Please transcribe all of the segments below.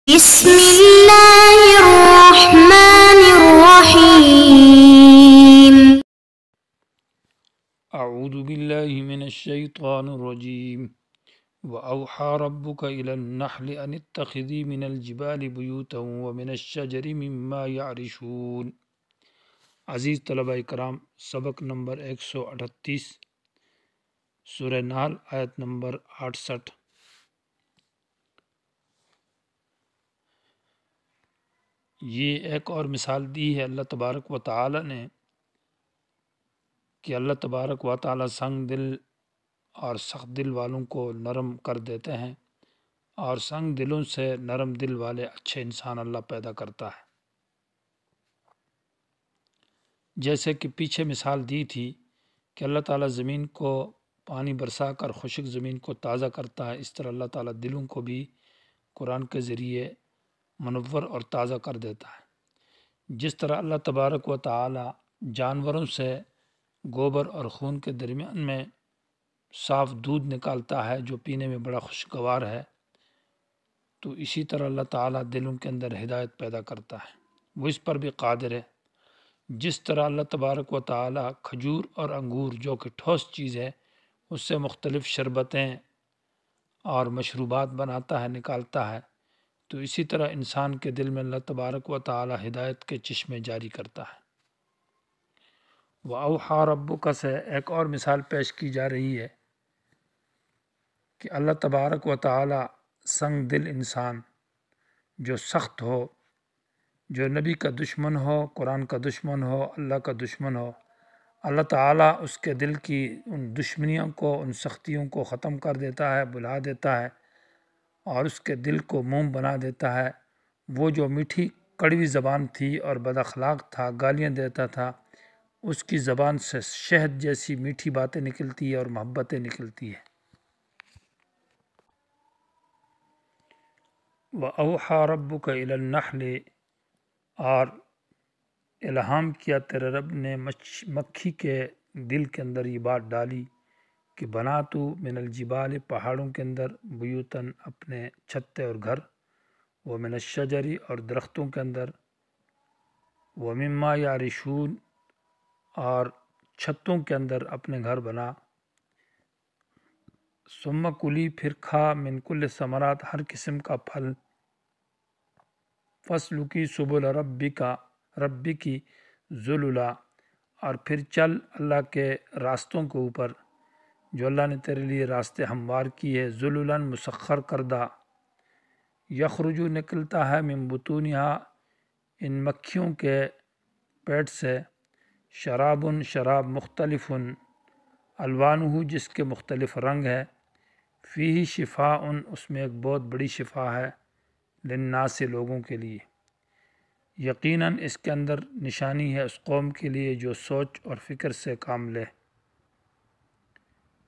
بسم اللہ الرحمن الرحیم اعوذ باللہ من الشیطان الرجیم وأوحى ربك إلى النحل أن اتخذي من الجبال بيوتا ومن الشجر مما يعرشون۔ عزیز طلبہ کرام، سبق نمبر 138، سورہ نحل، آیت نمبر 68۔ یہ ایک اور مثال دی ہے اللہ تبارک و تعالی نے کہ اللہ تبارک و تعالی سنگ دل اور سخت دل والوں کو نرم کر دیتے ہیں، اور سنگ دلوں سے نرم دل والے اچھے انسان اللہ پیدا کرتا ہے۔ جیسے کہ پیچھے مثال دی تھی کہ اللہ تعالیٰ زمین کو پانی برسا کر خشک زمین کو تازہ کرتا ہے، اس طرح اللہ تعالیٰ دلوں کو بھی قرآن کے ذریعے منور اور تازہ کر دیتا ہے۔ جس طرح اللہ تبارک و تعالیٰ جانوروں سے گوبر اور خون کے درمیان میں صاف دودھ نکالتا ہے جو پینے میں بڑا خوشگوار ہے، تو اسی طرح اللہ تعالیٰ دلوں کے اندر ہدایت پیدا کرتا ہے، وہ اس پر بھی قادر ہے۔ جس طرح اللہ تبارک و تعالیٰ کھجور اور انگور جو کہ ٹھوس چیز ہے اس سے مختلف شربتیں اور مشروبات بناتا ہے، نکالتا ہے، تو اسی طرح انسان کے دل میں اللہ تبارک و تعالیٰ ہدایت کے چشمے جاری کرتا ہے۔ وَأَوْحَى رَبُّكَ سے ایک اور مثال پیش کی جا رہی ہے کہ اللہ تبارک و تعالیٰ سنگ دل انسان جو سخت ہو، جو نبی کا دشمن ہو، قرآن کا دشمن ہو، اللہ کا دشمن ہو، اللہ تعالیٰ اس کے دل کی ان دشمنیوں کو، ان سختیوں کو ختم کر دیتا ہے، بھلا دیتا ہے، اور اس کے دل کو موم بنا دیتا ہے۔ وہ جو میٹھی کڑوی زبان تھی اور بد اخلاق تھا، گالیاں دیتا تھا، اس کی زبان سے شہد جیسی میٹھی باتیں نکلتی ہیں اور محبتیں نکلتی ہیں۔ وَأَوْحَى رَبُّكَ إِلَى النَّحْلِ، اور الہام کیا تیرے رب نے مکھی کے دل کے اندر یہ بات ڈالی کہ بنا تو من الجبال، پہاڑوں کے اندر، بیوتن، اپنے چھتے اور گھر، ومن الشجری، اور درختوں کے اندر، ومما یعرشون، اور چھتوں کے اندر اپنے گھر بنا، ثم کلی، پھر کھا، من کل ثمرات، ہر قسم کا پھل، فسلکی سبل ربی کی ذللا، اور پھر چل اللہ کے راستوں کے اوپر جو اللہ نے تیرے لیے راستے ہموار کی ہے، ذللا مسخر کردہ، یخرجو نکلتا ہے، من بطونہا، ان مکھیوں کے پیٹ سے، شراب مختلف الوانہ، جس کے مختلف رنگ ہے، فیہ شفاء، اس میں ایک بہت بڑی شفا ہے، للناس، لوگوں کے لیے، یقیناً اس کے اندر نشانی ہے اس قوم کے لیے جو سوچ اور فکر سے کام لے۔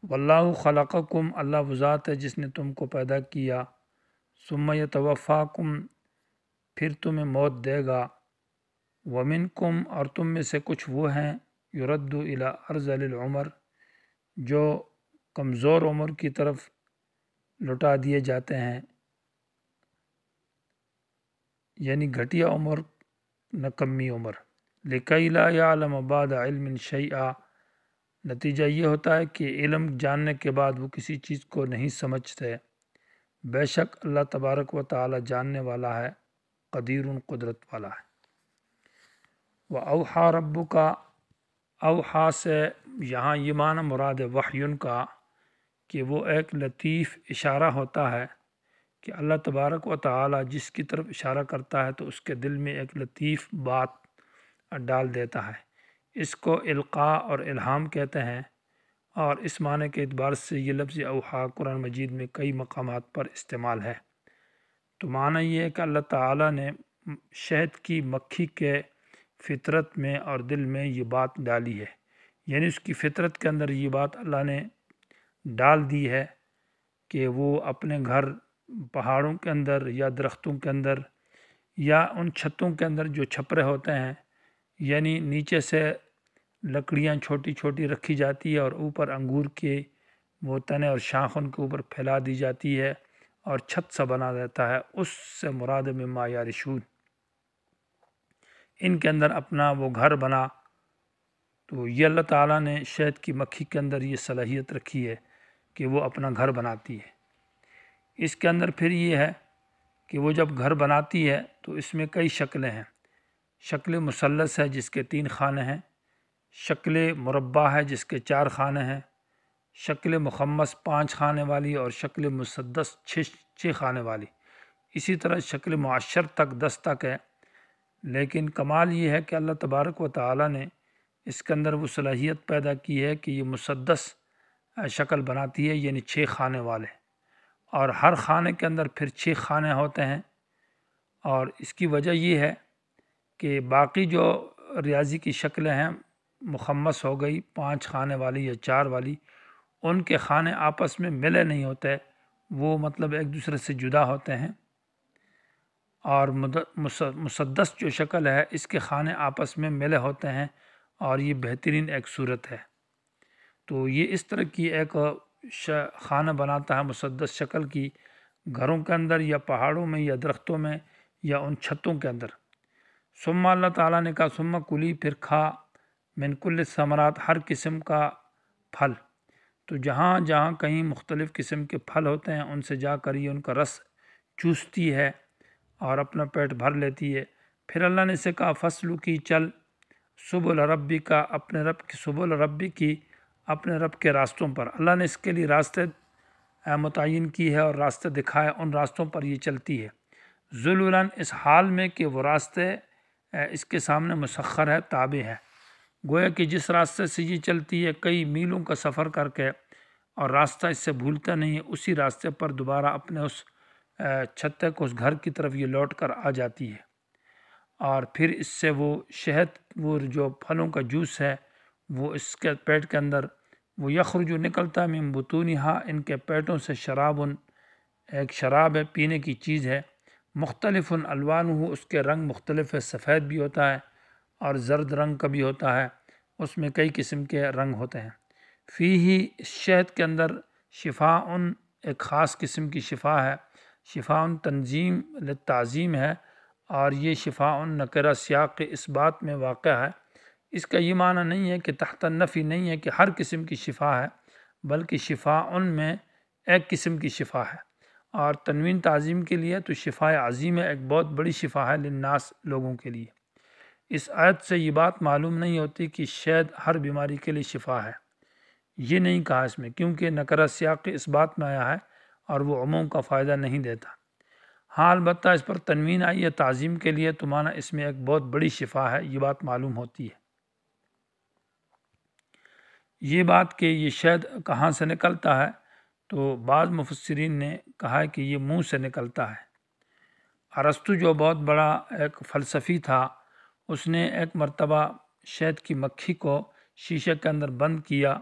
واللہ خلقکم، اللہ وہ ذات ہے جس نے تم کو پیدا کیا، ثم یتوفاکم، پھر تمہیں موت دے گا، ومنکم، اور تم میں سے کچھ وہ ہیں، یرد الی ارذل العمر، جو کمزور عمر کی طرف لٹا دیے جاتے ہیں، یعنی گھٹیا عمر، نکمی عمر، لکی لا یعلم بعد علم شیئا، نتیجہ یہ ہوتا ہے کہ علم جاننے کے بعد وہ کسی چیز کو نہیں سمجھتے۔ بے شک اللہ تبارک و تعالی جاننے والا ہے، قدیر، قدرت والا ہے۔ وَأَوْحَى رَبُّكَ، اوحا سے یہاں یہ معنی مراد ہے وحیٌ کا، کہ وہ ایک لطیف اشارہ ہوتا ہے کہ اللہ تبارک و تعالی جس کی طرف اشارہ کرتا ہے تو اس کے دل میں ایک لطیف بات ڈال دیتا ہے۔ اس کو القاء اور الہام کہتے ہیں، اور اس معنی کے اعتبار سے یہ لفظ اوحا قرآن مجید میں کئی مقامات پر استعمال ہے۔ تو معنی یہ ہے کہ اللہ تعالیٰ نے شہد کی مکھی کے فطرت میں اور دل میں یہ بات ڈالی ہے، یعنی اس کی فطرت کے اندر یہ بات اللہ نے ڈال دی ہے کہ وہ اپنے گھر پہاڑوں کے اندر یا درختوں کے اندر یا ان چھتوں کے اندر جو چھپرے ہوتے ہیں، یعنی نیچے سے لکڑیاں چھوٹی چھوٹی رکھی جاتی ہے اور اوپر انگور کے وہ تنے اور شاخ ان کے اوپر پھیلا دی جاتی ہے، اور چھت سا بنا دیتا ہے، اس سے مراد مما یعرشون، ان کے اندر اپنا وہ گھر بنا۔ تو یہ اللہ تعالیٰ نے شہد کی مکھی کے اندر یہ صلاحیت رکھی ہے کہ وہ اپنا گھر بناتی ہے۔ اس کے اندر پھر یہ ہے کہ وہ جب گھر بناتی ہے تو اس میں کئی شکلیں ہیں۔ شکل مثلث ہے جس کے 3 خانے ہیں، شکل مربع ہے جس کے 4 خانے ہیں، شکل مخمس 5 خانے والی، اور شکل مسدس 6 خانے والی۔ اسی طرح شکل معشر تک 10 تک ہے۔ لیکن کمال یہ ہے کہ اللہ تبارک و تعالیٰ نے اس کے اندر وہ صلاحیت پیدا کی ہے کہ یہ مسدس شکل بناتی ہے، یعنی 6 خانے والے، اور ہر خانے کے اندر پھر 6 خانے ہوتے ہیں۔ اور اس کی وجہ یہ ہے کہ باقی جو ریاضی کی شکلیں ہیں، مخمس ہو گئی 5 خانے والی یا 4 والی، ان کے خانے آپس میں ملے نہیں ہوتے، وہ مطلب ایک دوسرے سے جدا ہوتے ہیں۔ اور مسدس جو شکل ہے اس کے خانے آپس میں ملے ہوتے ہیں، اور یہ بہترین ایک صورت ہے۔ تو یہ اس طرح کی ایک خانہ بناتا ہے مسدس شکل کی، گھروں کے اندر یا پہاڑوں میں یا درختوں میں یا ان چھتوں کے اندر۔ ثم اللہ تعالیٰ نے کہا ثم کلی، پھر کھا، من کل الثمرات، ہر قسم کا پھل۔ تو جہاں جہاں کہیں مختلف قسم کے پھل ہوتے ہیں ان سے جا کر یہ ان کا رس چوستی ہے اور اپنا پیٹ بھر لیتی ہے۔ پھر اللہ نے اسے کہا فصلو کی، چل، سبل ربی کا، اپنے رب کی، سبل ربی کی، اپنے رب کے راستوں پر۔ اللہ نے اس کے لیے راستے متعین کی ہے اور راستے دکھائے، ان راستوں پر یہ چلتی ہے۔ ذلولاً، اس حال میں کہ وہ راستے اس کے سامنے مسخر ہے، تابع ہے، گویا کہ جس راستے سے یہ چلتی ہے کئی میلوں کا سفر کر کے، اور راستہ اس سے بھولتا نہیں ہے، اسی راستے پر دوبارہ اپنے اس چھتے کو، اس گھر کی طرف یہ لوٹ کر آ جاتی ہے۔ اور پھر اس سے وہ شہد، وہ جو پھلوں کا جوس ہے، وہ اس کے پیٹ کے اندر وہ یخرج، نکلتا من بطونہا، ان کے پیٹوں سے، شرابن، ایک شراب ہے، پینے کی چیز ہے، مختلف الوانہ، اس کے رنگ مختلف ہے، سفید بھی ہوتا ہے اور زرد رنگ کا بھی ہوتا ہے، اس میں کئی قسم کے رنگ ہوتے ہیں۔ فیہ، اس شہد کے اندر، شفاء، ایک خاص قسم کی شفا ہے، شفاء تنظیم للتعظیم ہے، اور یہ شفاء نکرہ سیاق اس بات میں واقع ہے۔ اس کا یہ معنی نہیں ہے کہ تحت النفی نہیں ہے کہ ہر قسم کی شفا ہے، بلکہ شفاء میں ایک قسم کی شفا ہے، اور تنوین تعظیم کے لیے تو شفاء عظیم ہے، ایک بہت بڑی شفا ہے للناس، لوگوں کے لیے۔ اس آیت سے یہ بات معلوم نہیں ہوتی کہ شہد ہر بیماری کے لیے شفا ہے، یہ نہیں کہا اس میں، کیونکہ نکرہ سیاق اس بات میں آیا ہے اور وہ عموم کا فائدہ نہیں دیتا۔ ہاں البتہ اس پر تنوین آئی ہے تعظیم کے لیے، تو معنی اس میں ایک بہت بڑی شفا ہے، یہ بات معلوم ہوتی ہے۔ یہ بات کہ یہ شہد کہاں سے نکلتا ہے، تو بعض مفسرین نے کہا ہے کہ یہ منہ سے نکلتا ہے۔ ارسطو جو بہت بڑا ایک فلسفی تھا، اس نے ایک مرتبہ شہد کی مکھی کو شیشے کے اندر بند کیا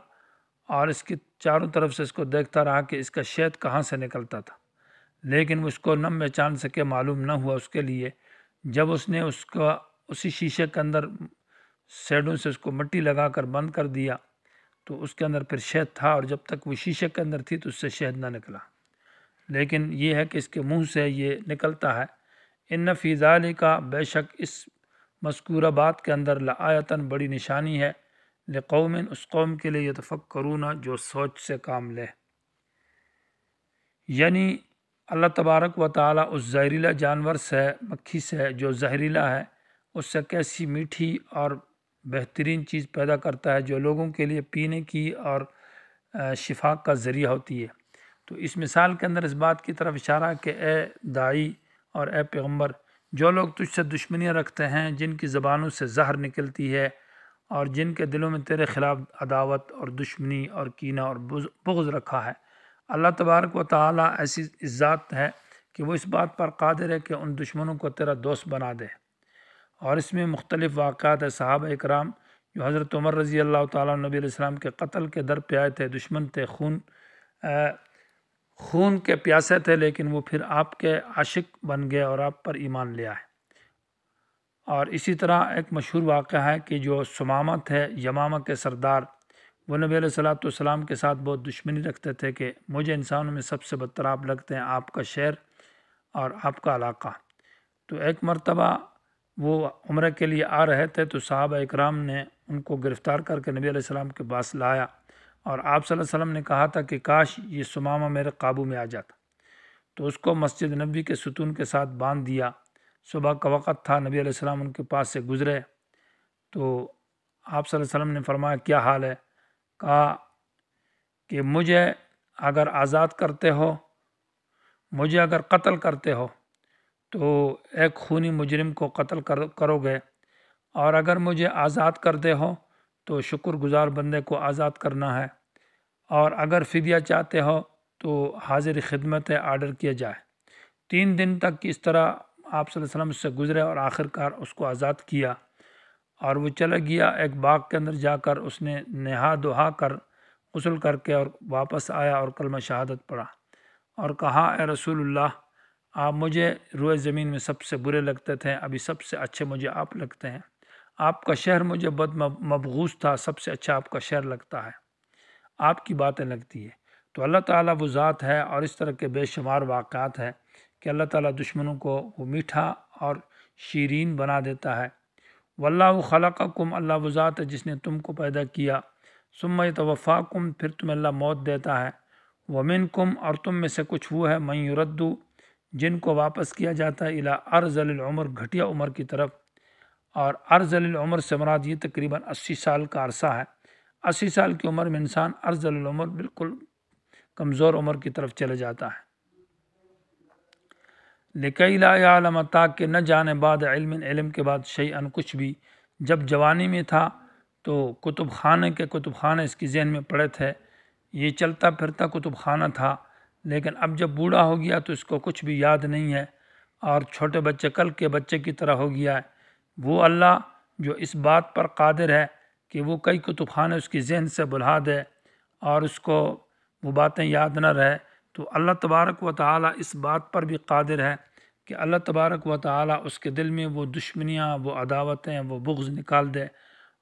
اور اس کی چاروں طرف سے اس کو دیکھتا رہا کہ اس کا شہد کہاں سے نکلتا تھا، لیکن وہ اس کو نہ پہچان سکے، معلوم نہ ہوا اس کے لیے۔ جب اس نے اس کا اسی شیشے کے اندر سیڈوں سے اس کو مٹی لگا کر بند کر دیا تو اس کے اندر پھر شہد تھا، اور جب تک وہ شیشے کے اندر تھی تو اس سے شہد نہ نکلا۔ لیکن یہ ہے کہ اس کے منہ سے یہ نکلتا ہے۔ ان فی ذالک، بے شک اس مذکورہ بات کے اندر، لآیتن، بڑی نشانی ہے، لقوم، اس قوم کے لیے، یتفکرون، جو سوچ سے کام لے۔ یعنی اللہ تبارک و تعالیٰ اس زہریلا جانور سے، مکھی سے، جو زہریلا ہے، اس سے کیسی میٹھی اور بہترین چیز پیدا کرتا ہے جو لوگوں کے لیے پینے کی اور شفا کا ذریعہ ہوتی ہے۔ تو اس مثال کے اندر اس بات کی طرف اشارہ کہ اے داعی اور اے پیغمبر، جو لوگ تجھ سے دشمنیاں رکھتے ہیں، جن کی زبانوں سے زہر نکلتی ہے، اور جن کے دلوں میں تیرے خلاف عداوت اور دشمنی اور کینہ اور بغض رکھا ہے، اللہ تبارک و تعالیٰ ایسی ذات ہے کہ وہ اس بات پر قادر ہے کہ ان دشمنوں کو تیرا دوست بنا دے۔ اور اس میں مختلف واقعات ہیں، صحابہ اکرام جو حضرت عمر رضی اللہ تعالیٰ نبی علیہ السلام کے قتل کے در پہ آئے تھے، دشمن تھے، خون کے پیاسے تھے، لیکن وہ پھر آپ کے عاشق بن گئے اور آپ پر ایمان لے آئے۔ اور اسی طرح ایک مشہور واقعہ ہے کہ جو سمامہ تھے، یمامہ کے سردار، وہ نبی علیہ الصلوۃ والسلام کے ساتھ بہت دشمنی رکھتے تھے کہ مجھے انسانوں میں سب سے بدتر آپ لگتے ہیں، آپ کا شہر اور آپ کا علاقہ۔ تو ایک مرتبہ وہ عمرہ کے لیے آ رہے تھے تو صحابہ اکرام نے ان کو گرفتار کر کے نبی علیہ السلام کے پاس لایا، اور آپ صلی اللہ علیہ وسلم نے کہا تھا کہ کاش یہ ثمامہ میرے قابو میں آ جاتا، تو اس کو مسجد نبوی کے ستون کے ساتھ باندھ دیا۔ صبح کا وقت تھا، نبی علیہ السلام ان کے پاس سے گزرے تو آپ صلی اللہ علیہ وسلم نے فرمایا کیا حال ہے؟ کہا کہ مجھے اگر آزاد کرتے ہو، مجھے اگر قتل کرتے ہو تو ایک خونی مجرم کو قتل کرو گے، اور اگر مجھے آزاد کرتے ہو تو شکر گزار بندے کو آزاد کرنا ہے، اور اگر فدیہ چاہتے ہو تو حاضر خدمت ہے، آرڈر کیا جائے۔ 3 دن تک اس طرح آپ صلی اللہ علیہ وسلم سے گزرے اور آخر کار اس کو آزاد کیا، اور وہ چلا گیا ایک باغ کے اندر جا کر اس نے نہا دھا کر غسل کر کے اور واپس آیا اور کلمہ شہادت پڑھا اور کہا اے رسول اللہ، آپ مجھے روئے زمین میں سب سے برے لگتے تھے، ابھی سب سے اچھے مجھے آپ لگتے ہیں، آپ کا شہر مجھے بد مبغوض تھا، سب سے اچھا آپ کا شہر لگتا ہے، آپ کی باتیں لگتی ہے۔ تو اللہ تعالیٰ وہ ذات ہے، اور اس طرح کے بے شمار واقعات ہیں کہ اللہ تعالیٰ دشمنوں کو وہ میٹھا اور شیرین بنا دیتا ہے۔ واللہ خلقکم، اللہ وہ ذات ہے جس نے تم کو پیدا کیا، ثم یتوفاکم، پھر تمہیں اللہ موت دیتا ہے، ومنکم، اور تم میں سے کچھ وہ ہے من یرد، جن کو واپس کیا جاتا ہے الی ارذل العمر، گھٹیا عمر کی طرف، اور ارذل العمر سے مراد یہ تقریباً 80 سال کا عرصہ ہے۔ 80 سال کی عمر میں انسان ارذل العمر، بالکل کمزور عمر کی طرف چلے جاتا ہے۔ لکی لا یعلم، تاکہ نہ جانے بعد علم، علم کے بعد شیئا، کچھ بھی۔ جب جوانی میں تھا تو کتب خانے اس کی ذہن میں پڑے تھے، یہ چلتا پھرتا کتب خانہ تھا، لیکن اب جب بوڑھا ہو گیا تو اس کو کچھ بھی یاد نہیں ہے، اور چھوٹے بچے کل کے بچے کی طرح ہو گیا ہے۔ وہ اللہ جو اس بات پر قادر ہے کہ وہ کئی کتب خانے اس کی ذہن سے بلہا دے اور اس کو وہ باتیں یاد نہ رہے، تو اللہ تبارک و تعالیٰ اس بات پر بھی قادر ہے کہ اللہ تبارک و تعالیٰ اس کے دل میں وہ دشمنیاں، وہ عداوتیں، وہ بغض نکال دے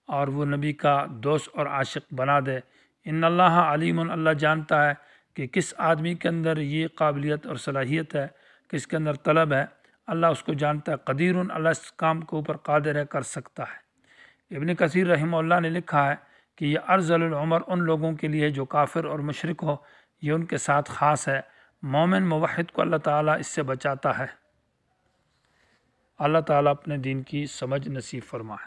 اور وہ نبی کا دوست اور عاشق بنا دے۔ ان اللہ علیم، اللہ جانتا ہے کہ کس آدمی کے اندر یہ قابلیت اور صلاحیت ہے، کس کے اندر طلب ہے، اللہ اس کو جانتا ہے۔ قدیر، اللہ اس کام کے اوپر قادر ہے، کر سکتا ہے۔ ابن کثیر رحمہ اللہ نے لکھا ہے کہ یہ ارذل العمر ان لوگوں کے لیے جو کافر اور مشرک ہو، یہ ان کے ساتھ خاص ہے۔ مومن موحد کو اللہ تعالیٰ اس سے بچاتا ہے۔ اللہ تعالیٰ اپنے دین کی سمجھ نصیب فرمائے۔